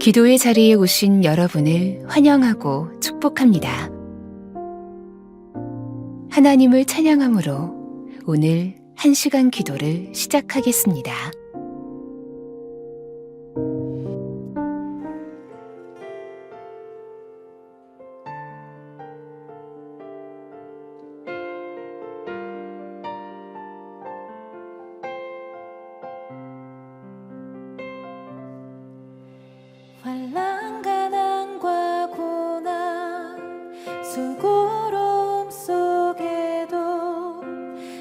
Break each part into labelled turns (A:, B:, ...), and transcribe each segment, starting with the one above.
A: 기도의 자리에 오신 여러분을 환영하고 축복합니다. 하나님을 찬양함으로 오늘 1시간 기도를 시작하겠습니다.
B: 환난 가난과 고난 수고로움 속에도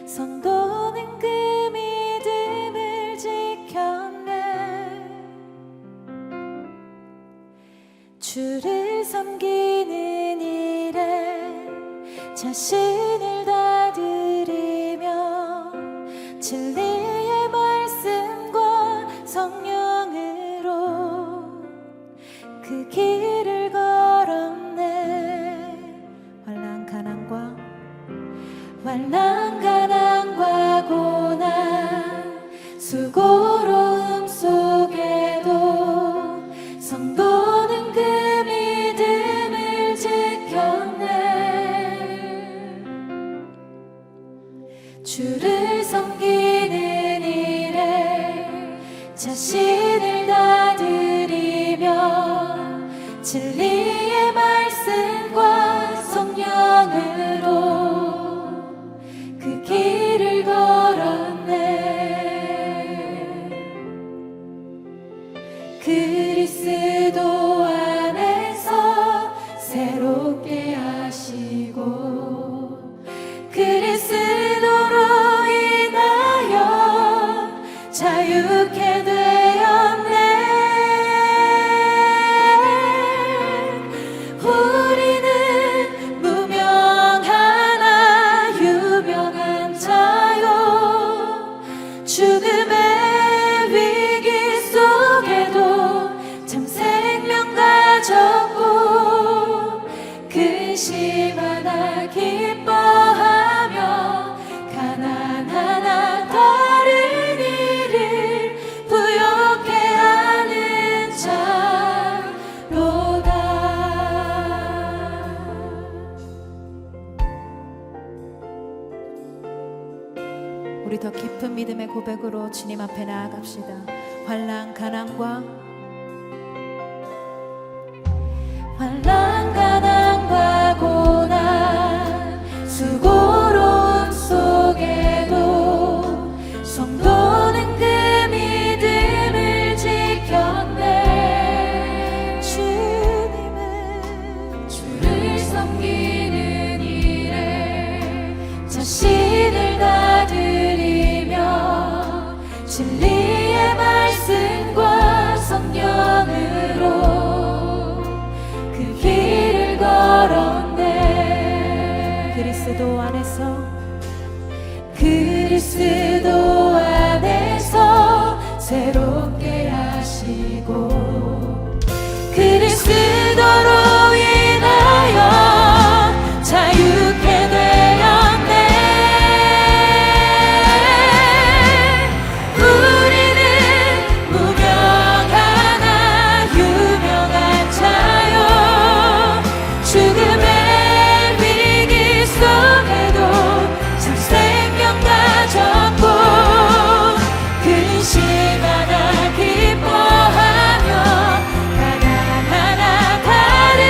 B: 성도는 그 믿음을 지켰네. 주를 섬기는 일에 자신을 다 드리며 진리의 말씀과 성령으로 그 길을 걸었네. 환난 가난과 고난 수고로움 속에도 성도는 그 믿음을 지켰네. 주를 섬기는 일에 자신을 다 드리며 진리의 말씀과 성령으로 그 길을 걸었네. 그리스도 안에서 새롭게 하시고 그리스도로 인하여 자유케 되었네. 죽음의 위기 속에도 참 생명 가졌고 근심 하나 기뻐하며 가난 하나 다른 일을 부욕해 하는 자로다. 우리 더 깊은 믿음의 고백으로 주님 앞에 나아갑시다. 환난 가난과 고난 수고로움 속에도 성도는 그 믿음을 지켰네. 주를 섬기는 일에 자신을 다 드리며 진리의 말씀과 성령으로 그 길을 걸었네. 그리스도 안에서 새롭게 하시고 그리스도로 인하여 자유케 되었네. 기뻐하며 가난 하나 다른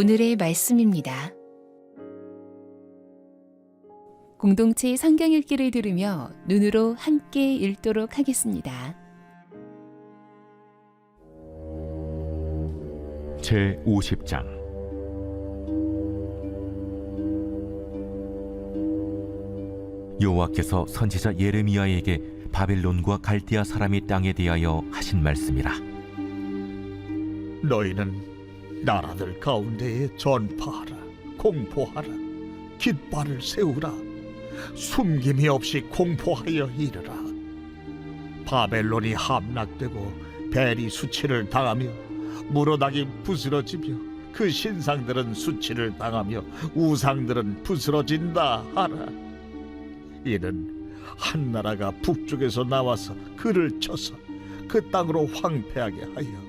A: 오늘의 말씀입니다. 공동체 성경 읽기를 들으며 눈으로 함께 읽도록 하겠습니다.
C: 제50장 여호와께서 선지자 예레미야에게 바벨론과 갈대아 사람의 땅에 대하여 하신 말씀이라.
D: 너희는 나라들 가운데에 전파하라, 공포하라, 깃발을 세우라, 숨김이 없이 공포하여 이르라. 바벨론이 함락되고 벨이 수치를 당하며 무로당이 부스러지며 그 신상들은 수치를 당하며 우상들은 부스러진다 하라. 이는 한 나라가 북쪽에서 나와서 그를 쳐서 그 땅으로 황폐하게 하여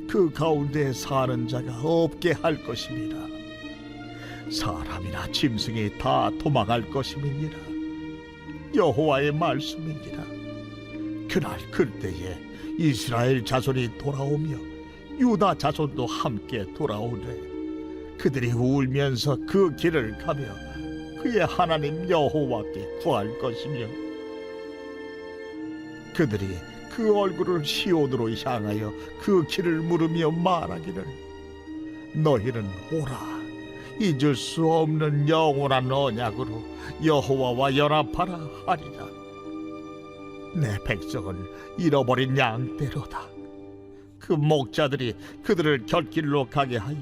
D: 그 가운데 사는 자가 없게 할 것임이라. 사람이나 짐승이 다 도망할 것임이니라. 여호와의 말씀이니라. 그날 그때에 이스라엘 자손이 돌아오며 유다 자손도 함께 돌아오되 그들이 울면서 그 길을 가며 그의 하나님 여호와께 구할 것이며 그들이 그 얼굴을 시온으로 향하여 그 길을 물으며 말하기를 너희는 오라, 잊을 수 없는 영원한 언약으로 여호와와 연합하라 하리라. 내 백성은 잃어버린 양떼로다. 그 목자들이 그들을 곁길로 가게 하여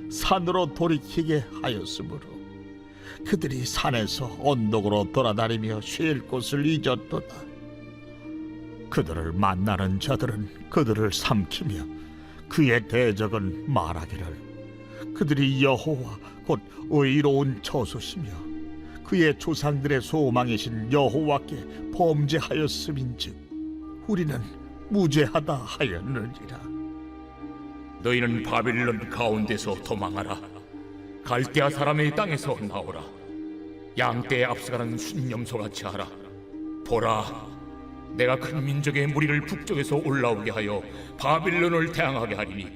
D: 산으로 돌이키게 하였으므로 그들이 산에서 언덕으로 돌아다니며 쉴 곳을 잊었도다. 그들을 만나는 자들은 그들을 삼키며 그의 대적은 말하기를 그들이 여호와 곧 의로운 저소시며 그의 조상들의 소망이신 여호와께 범죄하였음인즉 우리는 무죄하다 하였느니라.
E: 너희는 바벨론 가운데서 도망하라. 갈대아 사람의 땅에서 나오라. 양떼에 앞서가는 순념소같이 하라. 보라, 내가 큰 민족의 무리를 북쪽에서 올라오게 하여 바빌론을 대항하게 하리니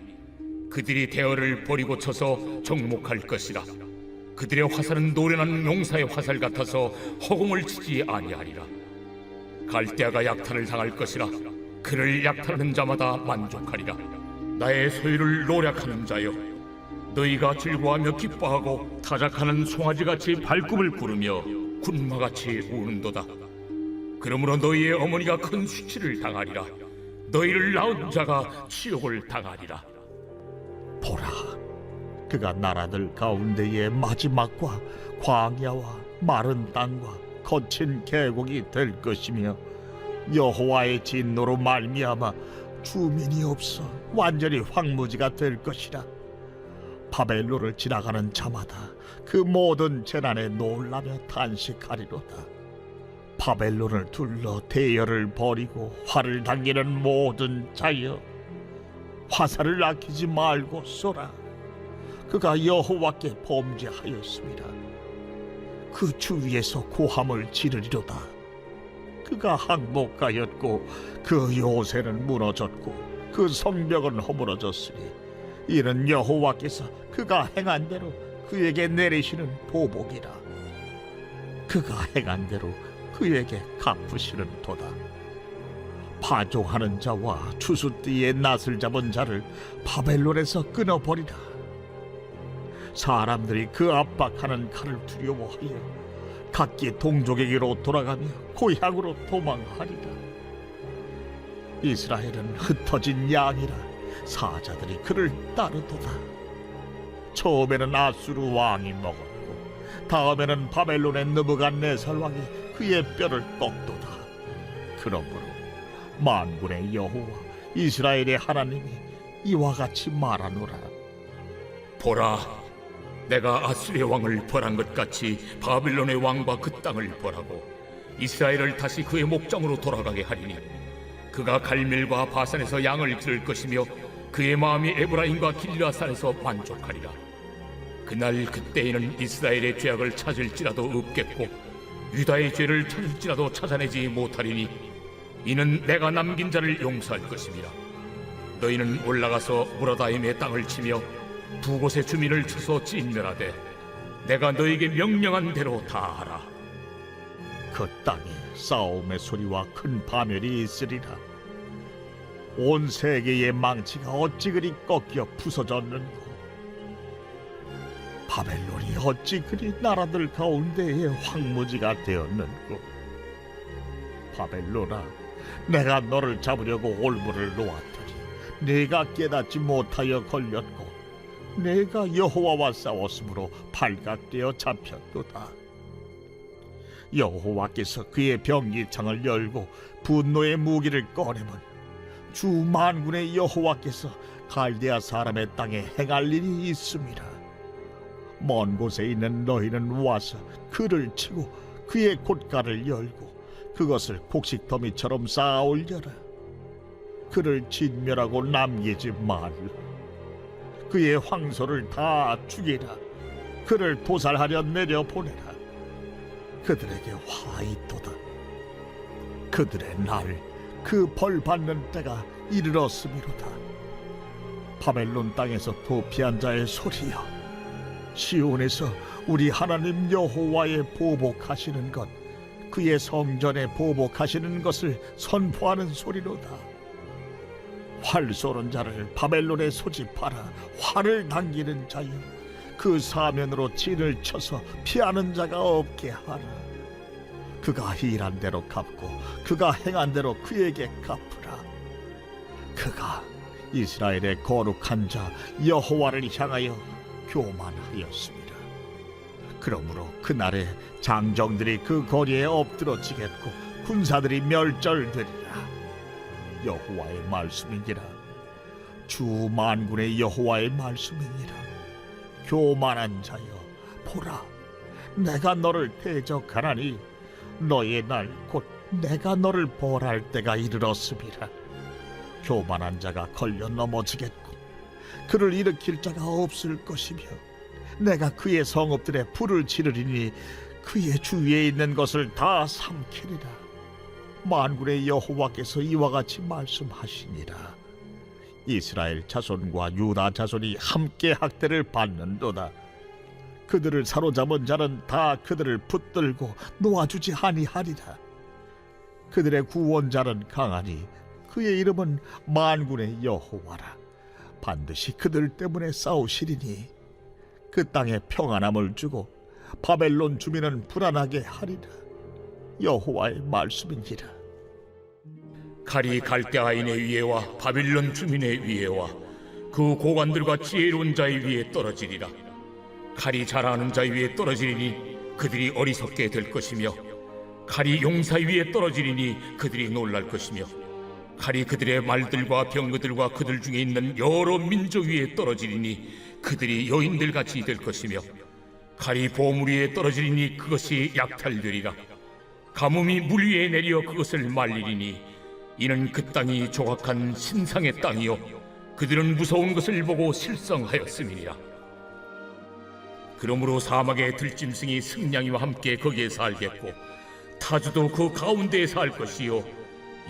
E: 그들이 대어를 버리고 쳐서 정목할 것이라. 그들의 화살은 노련한 용사의 화살 같아서 허공을 치지 아니하리라. 갈대아가 약탈을 당할 것이라. 그를 약탈하는 자마다 만족하리라. 나의 소유를 노략하는 자여, 너희가 즐거워하며 기뻐하고 타작하는 송아지같이 발꿈을 구르며 군마같이 우는도다. 그러므로 너희의 어머니가 큰 수치를 당하리라. 너희를 낳은 자가 치욕을 당하리라.
D: 보라, 그가 나라들 가운데의 마지막과 광야와 마른 땅과 거친 계곡이 될 것이며 여호와의 진노로 말미암아 주민이 없어 완전히 황무지가 될 것이라. 바벨론을 지나가는 자마다 그 모든 재난에 놀라며 탄식하리로다. 바벨론을 둘러 대열을 벌이고 활을 당기는 모든 자여, 화살을 아끼지 말고 쏘라. 그가 여호와께 범죄하였습니다. 그 주위에서 고함을 지르리로다. 그가 항복하였고 그 요새는 무너졌고 그 성벽은 허물어졌으니 이는 여호와께서 그가 행한 대로 그에게 내리시는 보복이라. 그가 행한 대로 그에게 갚으시는 도다. 파종하는 자와 추수띠에 낫을 잡은 자를 바벨론에서 끊어버리라. 사람들이 그 압박하는 칼을 두려워하여 각기 동족에게로 돌아가며 고향으로 도망하리라. 이스라엘은 흩어진 양이라 사자들이 그를 따르도다. 처음에는 아수르 왕이 먹었고 다음에는 바벨론의 느부갓네살 왕이 그의 뼈를 꺾도다. 그러므로 만군의 여호와 이스라엘의 하나님이 이와 같이 말하노라.
E: 보라, 내가 아수르의 왕을 벌한 것 같이 바빌론의 왕과 그 땅을 벌하고 이스라엘을 다시 그의 목장으로 돌아가게 하리니 그가 갈멜과 바산에서 양을 기를 것이며 그의 마음이 에브라임과 길라산에서 만족하리라. 그날 그때에는 이스라엘의 죄악을 찾을지라도 없겠고 유다의 죄를 찾을지라도 찾아내지 못하리니 이는 내가 남긴 자를 용서할 것입니다. 너희는 올라가서 무라다임의 땅을 치며 두 곳의 주민을 쳐서 진멸하되 내가 너에게 명령한 대로 다 하라.
D: 그 땅에 싸움의 소리와 큰 파멸이 있으리라. 온 세계의 망치가 어찌 그리 꺾여 부서졌는고. 바벨론이 어찌 그리 나라들 가운데의 황무지가 되었는고. 바벨론아, 내가 너를 잡으려고 올무를 놓았더니 네가 깨닫지 못하여 걸렸고, 내가 여호와와 싸웠으므로 발각되어 잡혔도다. 여호와께서 그의 병기창을 열고 분노의 무기를 꺼내면 주 만군의 여호와께서 갈대아 사람의 땅에 행할 일이 있음이라. 먼 곳에 있는 너희는 와서 그를 치고 그의 곶가를 열고 그것을 곡식더미처럼 쌓아 올려라. 그를 진멸하고 남기지 말라. 그의 황소를 다 죽이라. 그를 도살하려 내려보내라. 그들에게 화 있도다. 그들의 날, 그 벌 받는 때가 이르렀음이로다. 바벨론 땅에서 도피한 자의 소리여, 시온에서 우리 하나님 여호와의 보복하시는 것, 그의 성전에 보복하시는 것을 선포하는 소리로다. 활 쏘는 자를 바벨론에 소집하라. 활을 당기는 자여, 그 사면으로 진을 쳐서 피하는 자가 없게 하라. 그가 일한 대로 갚고 그가 행한 대로 그에게 갚으라. 그가 이스라엘의 거룩한 자 여호와를 향하여 교만하였습니다. 그러므로 그날에 장정들이 그 거리에 엎드러지겠고 군사들이 멸절되리라. 여호와의 말씀이니라. 주 만군의 여호와의 말씀이니라. 교만한 자여, 보라, 내가 너를 대적하나니 너의 날 곧 내가 너를 벌할 때가 이르렀음이라. 교만한 자가 걸려 넘어지겠고 그를 일으킬 자가 없을 것이며, 내가 그의 성읍들에 불을 지르리니 그의 주위에 있는 것을 다 삼키리라. 만군의 여호와께서 이와 같이 말씀하시니라. 이스라엘 자손과 유다 자손이 함께 학대를 받는도다. 그들을 사로잡은 자는 다 그들을 붙들고 놓아주지 아니하리라. 그들의 구원자는 강하니 그의 이름은 만군의 여호와라. 반드시 그들 때문에 싸우시리니 그 땅에 평안함을 주고 바벨론 주민은 불안하게 하리라. 여호와의 말씀이니라.
E: 칼이 갈대아인의 위에와 바빌론 주민의 위에와 그 고관들과 지혜로운 자의 위에 떨어지리라. 칼이 잘하는 자의 위에 떨어지리니 그들이 어리석게 될 것이며, 칼이 용사 위에 떨어지리니 그들이 놀랄 것이며, 칼이 그들의 말들과 병거들과 그들 중에 있는 여러 민족 위에 떨어지리니 그들이 여인들같이 될 것이며, 칼이 보물 위에 떨어지리니 그것이 약탈되리라. 가뭄이 물 위에 내려 그것을 말리리니 이는 그 땅이 조각한 신상의 땅이요 그들은 무서운 것을 보고 실성하였음이니라. 그러므로 사막의 들짐승이 승냥이와 함께 거기에 살겠고 타주도 그 가운데에 살 것이요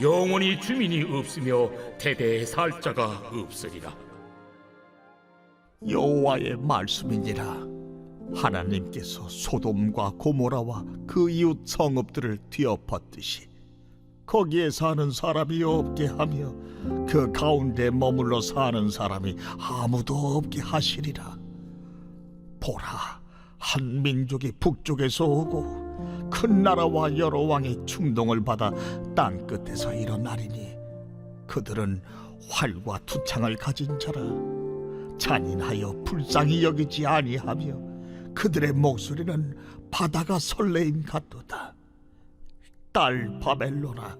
E: 영원히 주민이 없으며 대대에 살 자가 없으리라.
D: 여호와의 말씀이니라. 하나님께서 소돔과 고모라와 그 이웃 성읍들을 뒤엎었듯이 거기에 사는 사람이 없게 하며 그 가운데 머물러 사는 사람이 아무도 없게 하시리라. 보라, 한 민족이 북쪽에서 오고 큰 나라와 여러 왕이 충동을 받아 땅 끝에서 일어나리니 그들은 활과 투창을 가진 자라. 잔인하여 불쌍히 여기지 아니하며 그들의 목소리는 바다가 설레임 같도다. 딸 바벨로나,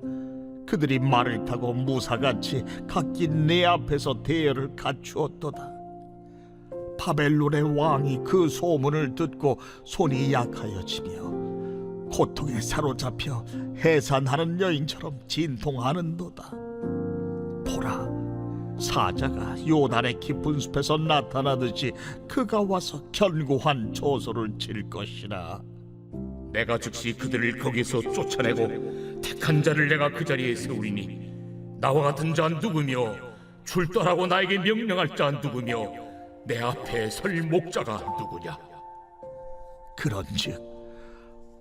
D: 그들이 말을 타고 무사같이 각기 내 앞에서 대열을 갖추었도다. 바벨론의 왕이 그 소문을 듣고 손이 약하여지며 고통에 사로잡혀 해산하는 여인처럼 진통하는도다. 보라, 사자가 요단의 깊은 숲에서 나타나듯이 그가 와서 견고한 조소를 칠 것이라.
E: 내가 즉시 그들을 거기서 쫓아내고 택한 자를 내가 그 자리에 세우리니 나와 같은 자 누구며 출두하라고 나에게 명령할 자 누구며 내 앞에 설 목자가 누구냐?
D: 그런즉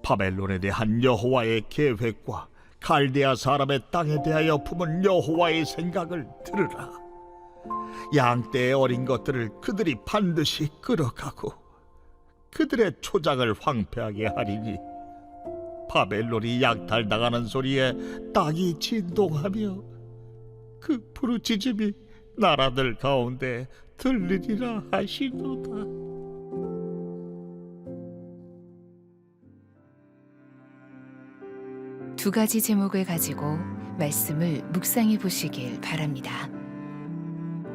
D: 바벨론에 대한 여호와의 계획과 갈대아 사람의 땅에 대하여 품은 여호와의 생각을 들으라. 양떼의 어린 것들을 그들이 반드시 끌어가고 그들의 초장을 황폐하게 하리니 바벨론이 약탈당하는 소리에 땅이 진동하며 그 부르짖음이 나라들 가운데 들리리라 하시도다.
A: 두 가지 제목을 가지고 말씀을 묵상해 보시길 바랍니다.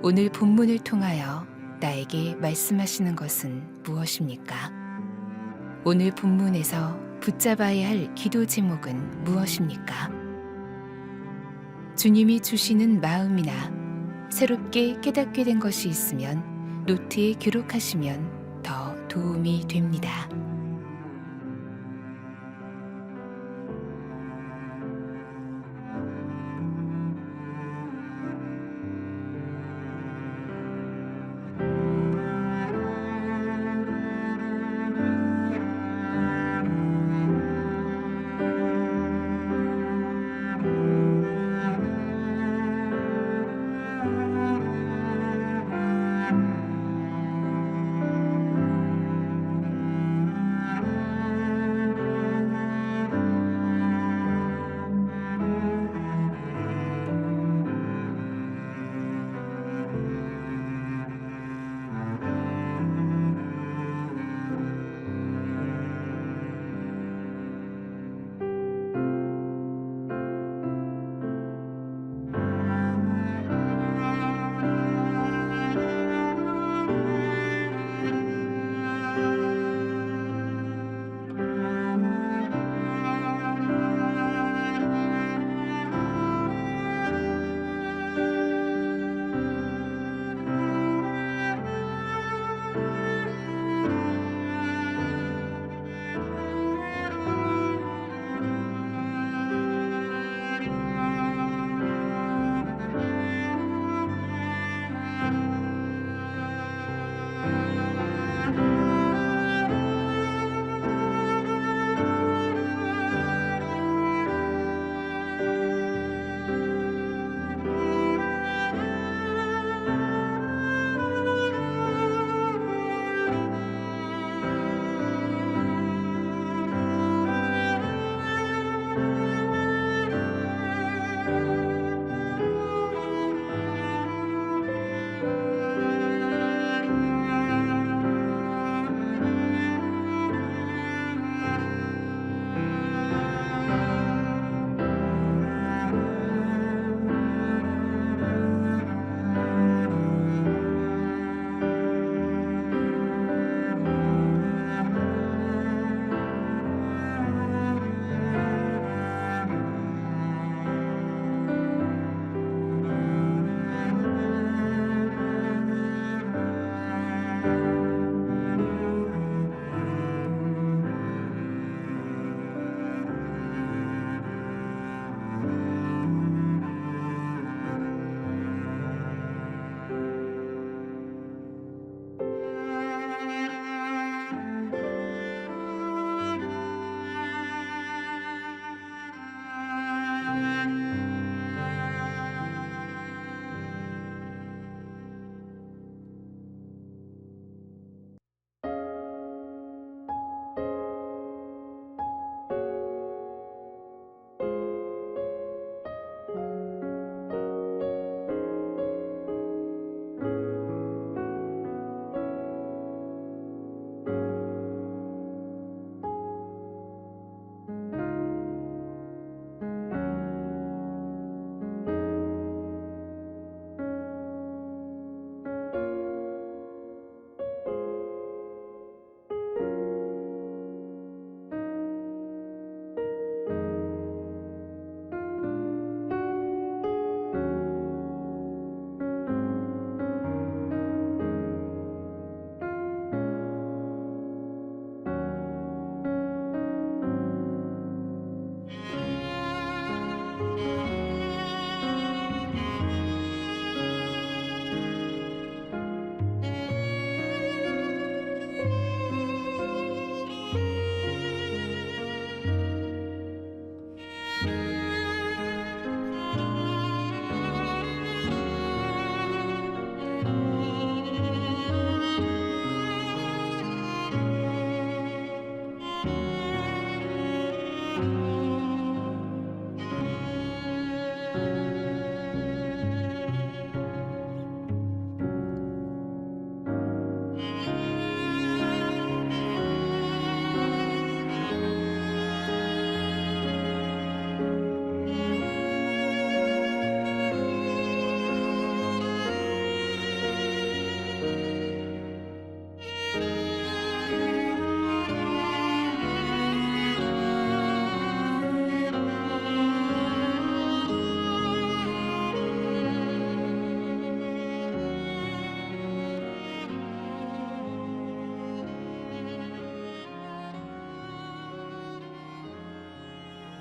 A: 오늘 본문을 통하여 나에게 말씀하시는 것은 무엇입니까? 오늘 본문에서 붙잡아야 할 기도 제목은 무엇입니까? 주님이 주시는 마음이나 새롭게 깨닫게 된 것이 있으면 노트에 기록하시면 더 도움이 됩니다.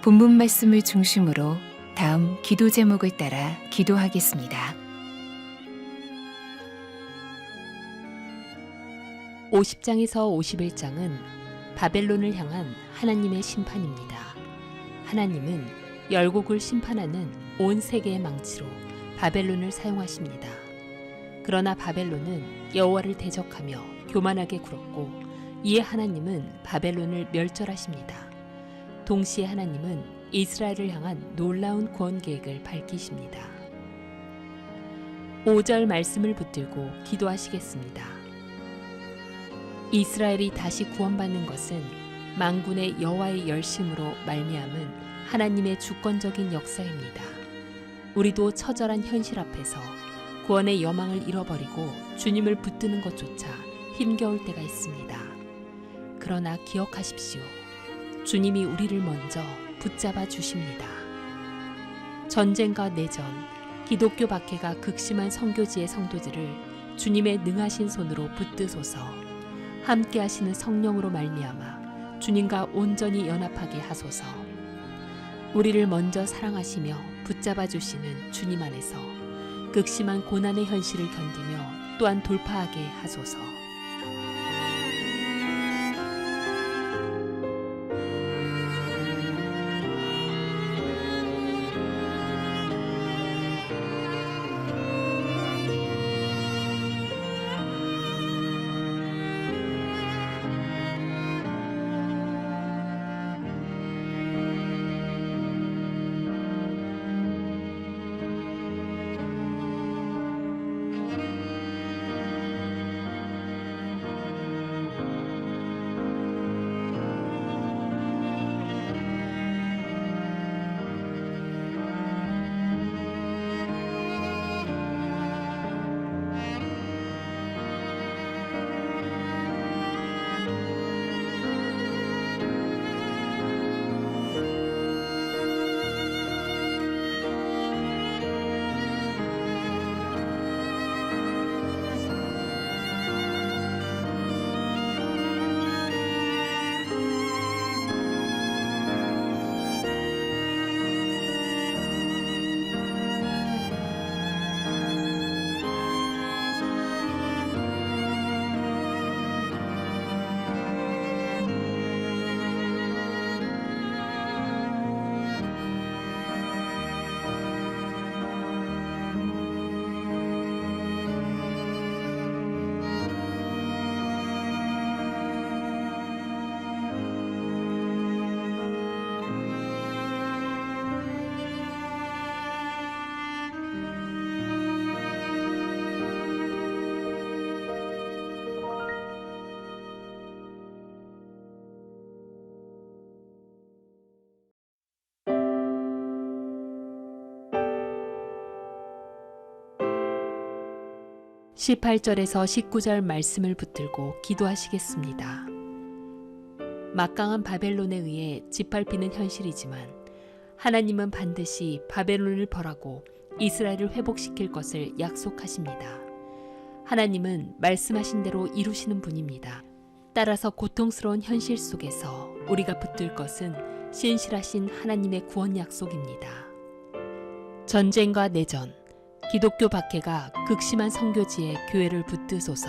A: 본문 말씀을 중심으로 다음 기도 제목을 따라 기도하겠습니다.
F: 50장에서 51장은 바벨론을 향한 하나님의 심판입니다. 하나님은 열국을 심판하는 온 세계의 망치로 바벨론을 사용하십니다. 그러나 바벨론은 여호와를 대적하며 교만하게 굴었고 이에 하나님은 바벨론을 멸절하십니다. 동시에 하나님은 이스라엘을 향한 놀라운 구원 계획을 밝히십니다. 5절 말씀을 붙들고 기도하시겠습니다. 이스라엘이 다시 구원받는 것은 만군의 여호와의 열심으로 말미암은 하나님의 주권적인 역사입니다. 우리도 처절한 현실 앞에서 구원의 여망을 잃어버리고 주님을 붙드는 것조차 힘겨울 때가 있습니다. 그러나 기억하십시오. 주님이 우리를 먼저 붙잡아 주십니다. 전쟁과 내전, 기독교 박해가 극심한 선교지의 성도들을 주님의 능하신 손으로 붙드소서. 함께 하시는 성령으로 말미암아 주님과 온전히 연합하게 하소서. 우리를 먼저 사랑하시며 붙잡아 주시는 주님 안에서 극심한 고난의 현실을 견디며 또한 돌파하게 하소서. (18절에서 19절) 말씀을 붙들고 기도하시겠습니다. 막강한 바벨론에 의해 짓밟히는 현실이지만 하나님은 반드시 바벨론을 벌하고 이스라엘을 회복시킬 것을 약속하십니다. 하나님은 말씀하신 대로 이루시는 분입니다. 따라서 고통스러운 현실 속에서 우리가 붙들 것은 신실하신 하나님의 구원 약속입니다. 전쟁과 내전, 기독교 박해가 극심한 선교지에 교회를 붙드소서.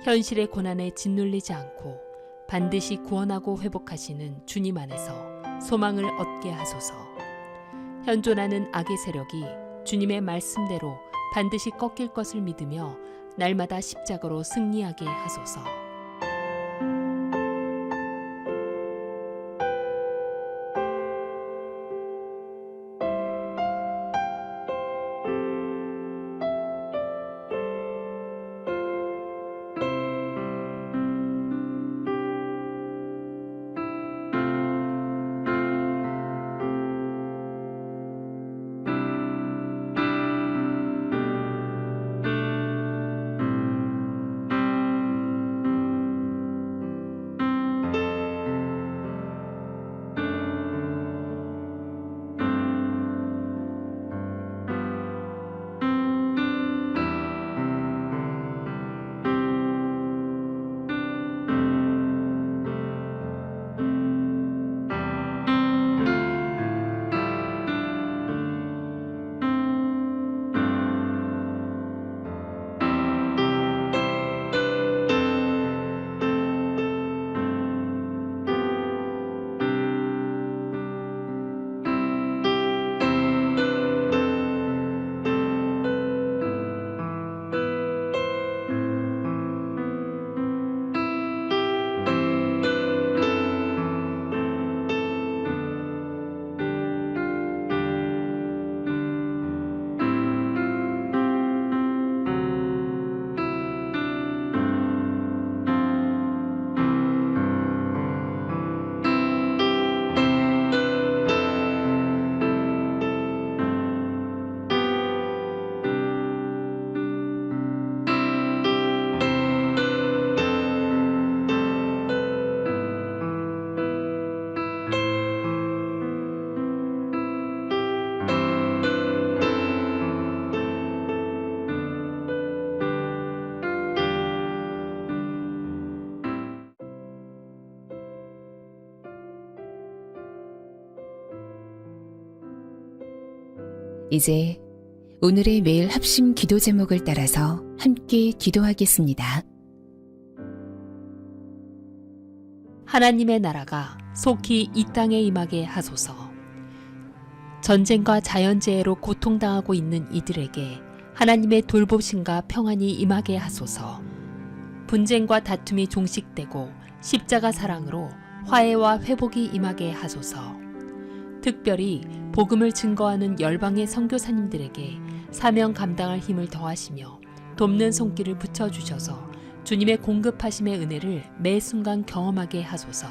F: 현실의 고난에 짓눌리지 않고 반드시 구원하고 회복하시는 주님 안에서 소망을 얻게 하소서. 현존하는 악의 세력이 주님의 말씀대로 반드시 꺾일 것을 믿으며 날마다 십자가로 승리하게 하소서.
A: 이제 오늘의 매일 합심 기도 제목을 따라서 함께 기도하겠습니다.
F: 하나님의 나라가 속히 이 땅에 임하게 하소서. 전쟁과 자연재해로 고통당하고 있는 이들에게 하나님의 돌보심과 평안이 임하게 하소서. 분쟁과 다툼이 종식되고 십자가 사랑으로 화해와 회복이 임하게 하소서. 특별히 복음을 증거하는 열방의 선교사님들에게 사명 감당할 힘을 더하시며 돕는 손길을 붙여주셔서 주님의 공급하심의 은혜를 매 순간 경험하게 하소서.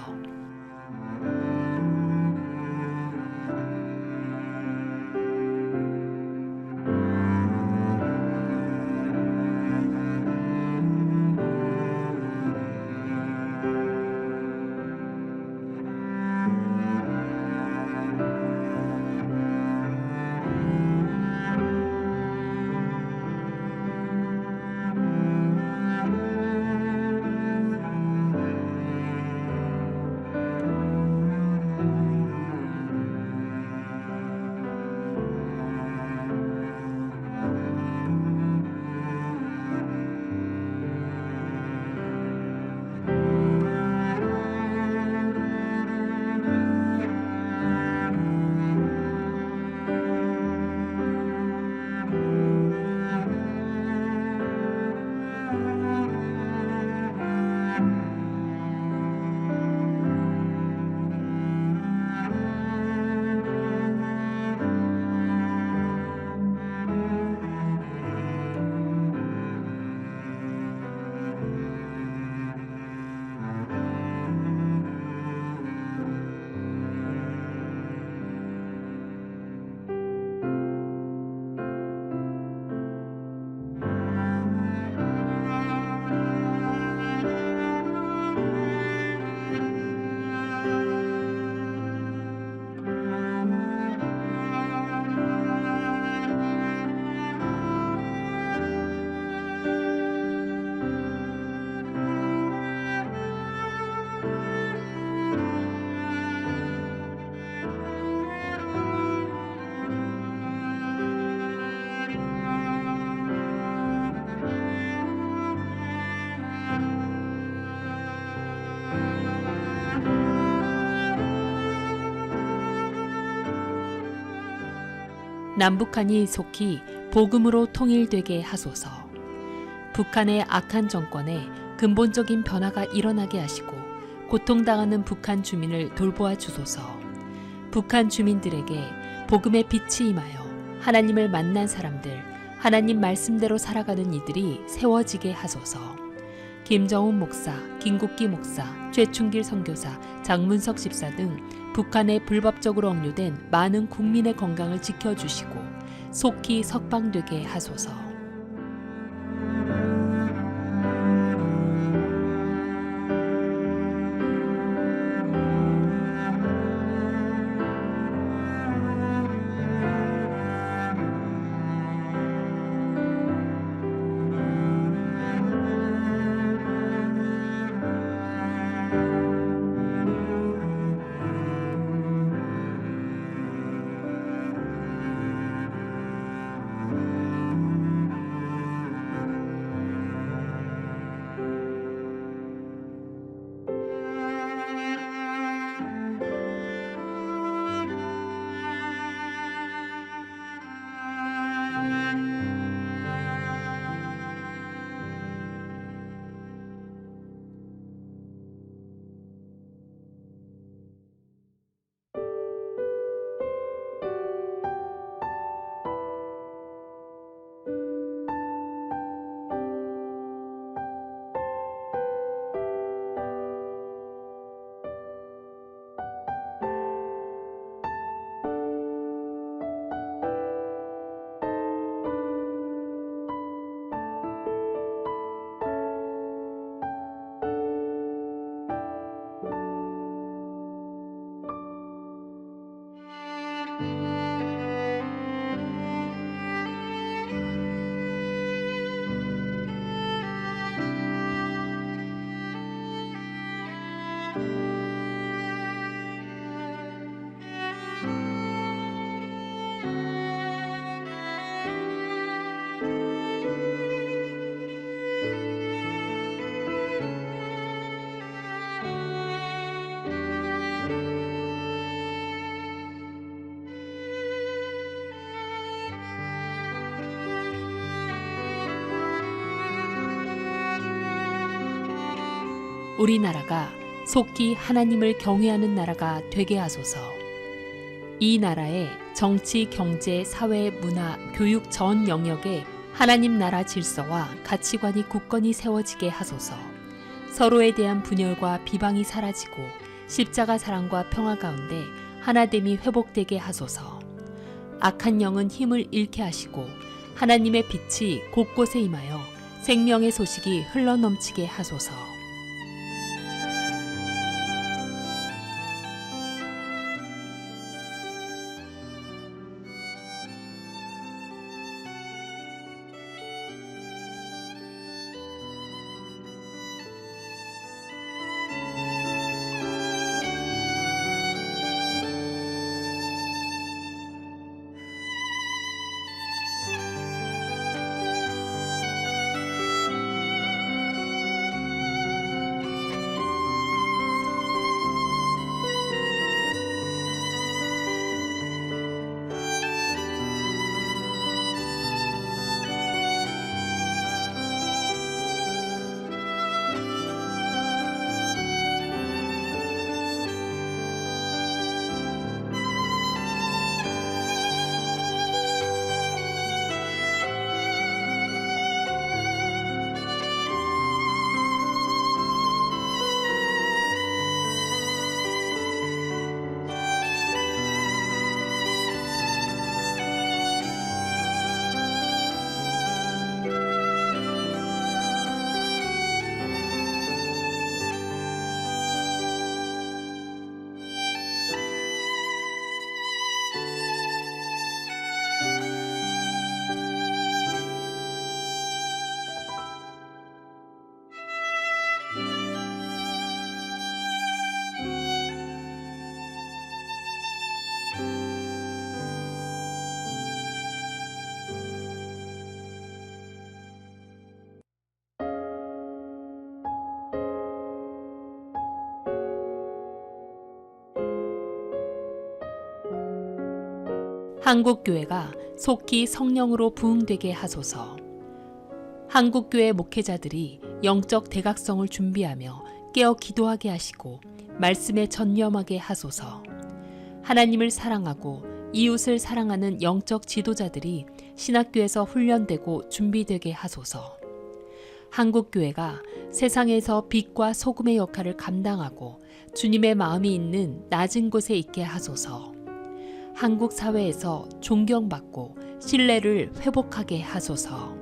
F: 남북한이 속히 복음으로 통일되게 하소서. 북한의 악한 정권에 근본적인 변화가 일어나게 하시고 고통당하는 북한 주민을 돌보아 주소서. 북한 주민들에게 복음의 빛이 임하여 하나님을 만난 사람들, 하나님 말씀대로 살아가는 이들이 세워지게 하소서. 김정훈 목사, 김국기 목사, 최충길 선교사, 장문석 집사 등 북한에 불법적으로 억류된 많은 국민의 건강을 지켜주시고 속히 석방되게 하소서. 우리나라가 속히 하나님을 경외하는 나라가 되게 하소서. 이 나라의 정치, 경제, 사회, 문화, 교육 전 영역에 하나님 나라 질서와 가치관이 굳건히 세워지게 하소서. 서로에 대한 분열과 비방이 사라지고 십자가 사랑과 평화 가운데 하나됨이 회복되게 하소서. 악한 영은 힘을 잃게 하시고 하나님의 빛이 곳곳에 임하여 생명의 소식이 흘러넘치게 하소서. 한국교회가 속히 성령으로 부흥되게 하소서. 한국교회 목회자들이 영적 대각성을 준비하며 깨어 기도하게 하시고 말씀에 전념하게 하소서. 하나님을 사랑하고 이웃을 사랑하는 영적 지도자들이 신학교에서 훈련되고 준비되게 하소서. 한국교회가 세상에서 빛과 소금의 역할을 감당하고 주님의 마음이 있는 낮은 곳에 있게 하소서. 한국 사회에서 존경받고 신뢰를 회복하게 하소서.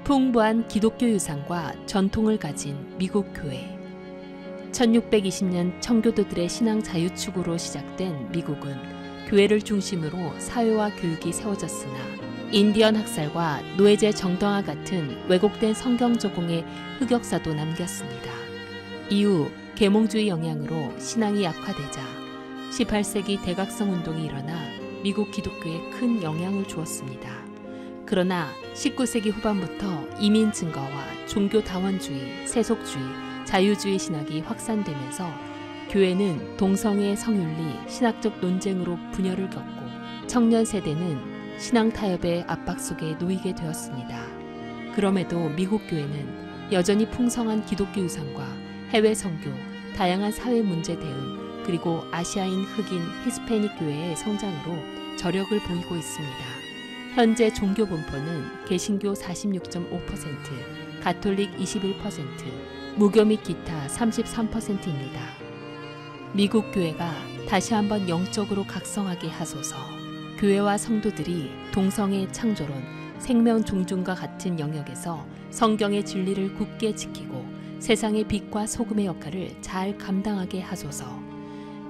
F: 풍부한 기독교 유산과 전통을 가진 미국 교회. 1620년 청교도들의 신앙 자유축으로 시작된 미국은 교회를 중심으로 사회와 교육이 세워졌으나 인디언 학살과 노예제 정당화 같은 왜곡된 성경 조공의 흑역사도 남겼습니다. 이후 계몽주의 영향으로 신앙이 약화되자 18세기 대각성 운동이 일어나 미국 기독교에 큰 영향을 주었습니다. 그러나 19세기 후반부터 이민 증가와 종교 다원주의, 세속주의, 자유주의 신학이 확산되면서 교회는 동성애 성윤리, 신학적 논쟁으로 분열을 겪고 청년 세대는 신앙 타협의 압박 속에 놓이게 되었습니다. 그럼에도 미국 교회는 여전히 풍성한 기독교 유산과 해외 선교, 다양한 사회 문제 대응, 그리고 아시아인, 흑인, 히스패닉 교회의 성장으로 저력을 보이고 있습니다. 현재 종교 분포는 개신교 46.5%, 가톨릭 21%, 무교 및 기타 33%입니다. 미국 교회가 다시 한번 영적으로 각성하게 하소서. 교회와 성도들이 동성애 창조론, 생명 존중과 같은 영역에서 성경의 진리를 굳게 지키고 세상의 빛과 소금의 역할을 잘 감당하게 하소서.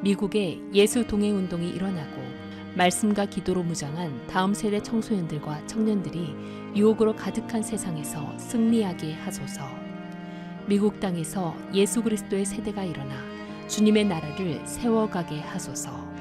F: 미국의 예수 동행 운동이 일어나고 말씀과 기도로 무장한 다음 세대 청소년들과 청년들이 유혹으로 가득한 세상에서 승리하게 하소서. 미국 땅에서 예수 그리스도의 세대가 일어나 주님의 나라를 세워가게 하소서.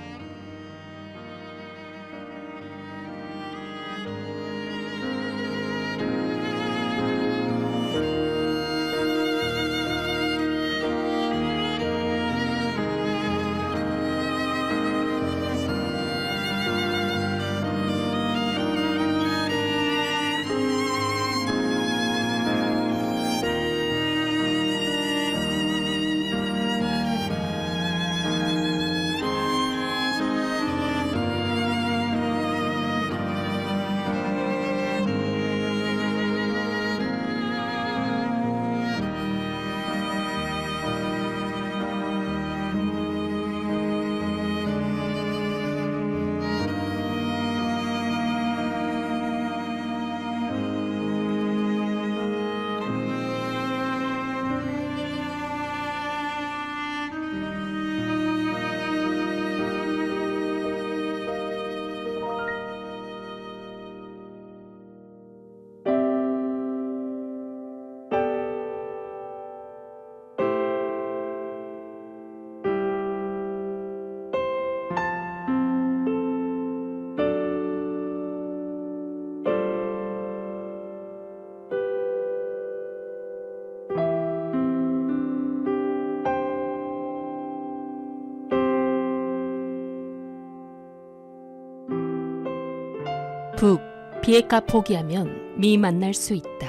F: 북, 비핵화 포기하면 미 만날 수 있다.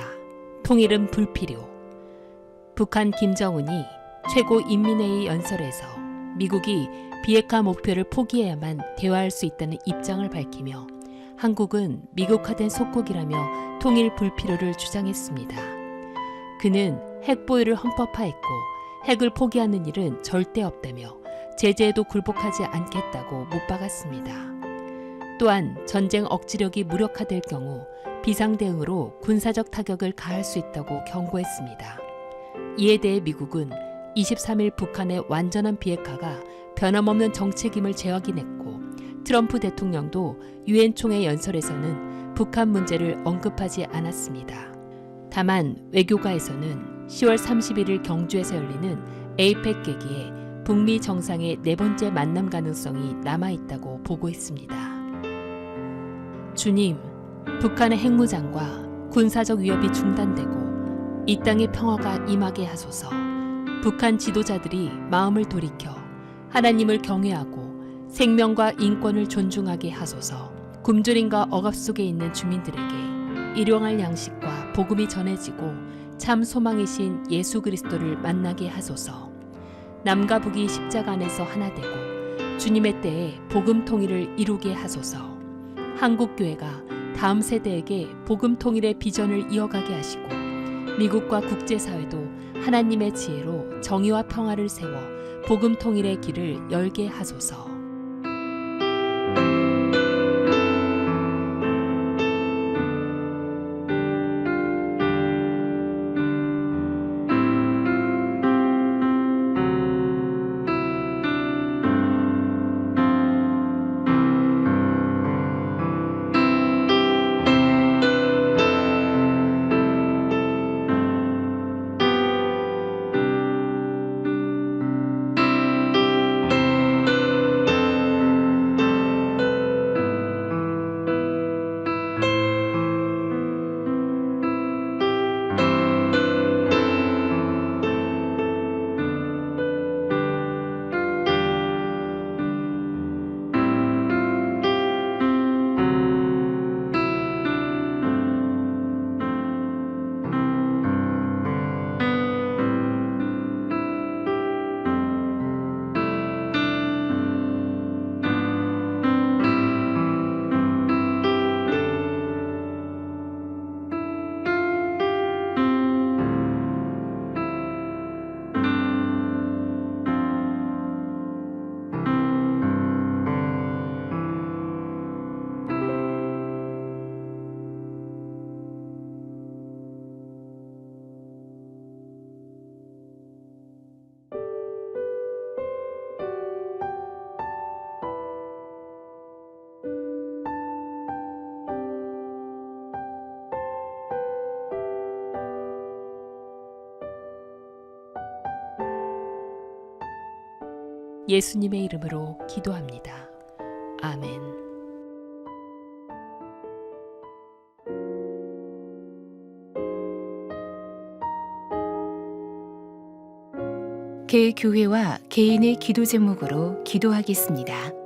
F: 통일은 불필요. 북한 김정은이 최고인민회의 연설에서 미국이 비핵화 목표를 포기해야만 대화할 수 있다는 입장을 밝히며 한국은 미국화된 속국이라며 통일 불필요를 주장했습니다. 그는 핵 보유를 헌법화했고 핵을 포기하는 일은 절대 없다며 제재에도 굴복하지 않겠다고 못 박았습니다. 또한 전쟁 억지력이 무력화될 경우 비상대응으로 군사적 타격을 가할 수 있다고 경고했습니다. 이에 대해 미국은 23일 북한의 완전한 비핵화가 변함없는 정책임을 재확인했고 트럼프 대통령도 유엔 총회 연설에서는 북한 문제를 언급하지 않았습니다. 다만 외교가에서는 10월 31일 경주에서 열리는 에이펙 계기에 북미 정상의 네 번째 만남 가능성이 남아있다고 보고했습니다. 주님, 북한의 핵무장과 군사적 위협이 중단되고 이 땅의 평화가 임하게 하소서. 북한 지도자들이 마음을 돌이켜 하나님을 경외하고 생명과 인권을 존중하게 하소서. 굶주림과 억압 속에 있는 주민들에게 일용할 양식과 복음이 전해지고 참 소망이신 예수 그리스도를 만나게 하소서. 남과 북이 십자가 안에서 하나 되고 주님의 때에 복음 통일을 이루게 하소서. 한국교회가 다음 세대에게 복음 통일의 비전을 이어가게 하시고 미국과 국제사회도 하나님의 지혜로 정의와 평화를 세워 복음 통일의 길을 열게 하소서. 예수님의 이름으로 기도합니다. 아멘.
A: 개교회와 개인의 기도 제목으로 기도하겠습니다.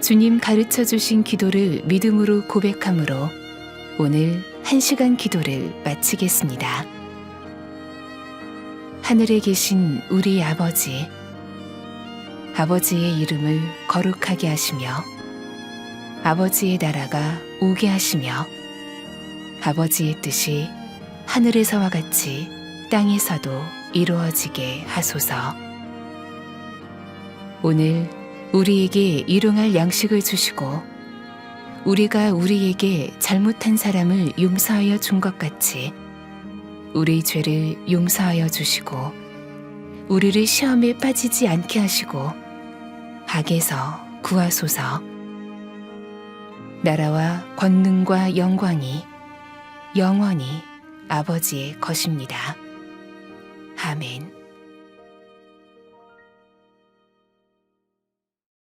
A: 주님 가르쳐 주신 기도를 믿음으로 고백함으로 오늘 1시간 기도를 마치겠습니다. 하늘에 계신 우리 아버지, 아버지의 이름을 거룩하게 하시며 아버지의 나라가 오게 하시며 아버지의 뜻이 하늘에서와 같이 땅에서도 이루어지게 하소서. 오늘 우리에게 일용할 양식을 주시고 우리가 우리에게 잘못한 사람을 용서하여 준 것 같이 우리 죄를 용서하여 주시고 우리를 시험에 빠지지 않게 하시고 악에서 구하소서. 나라와 권능과 영광이 영원히 아버지의 것입니다. 아멘.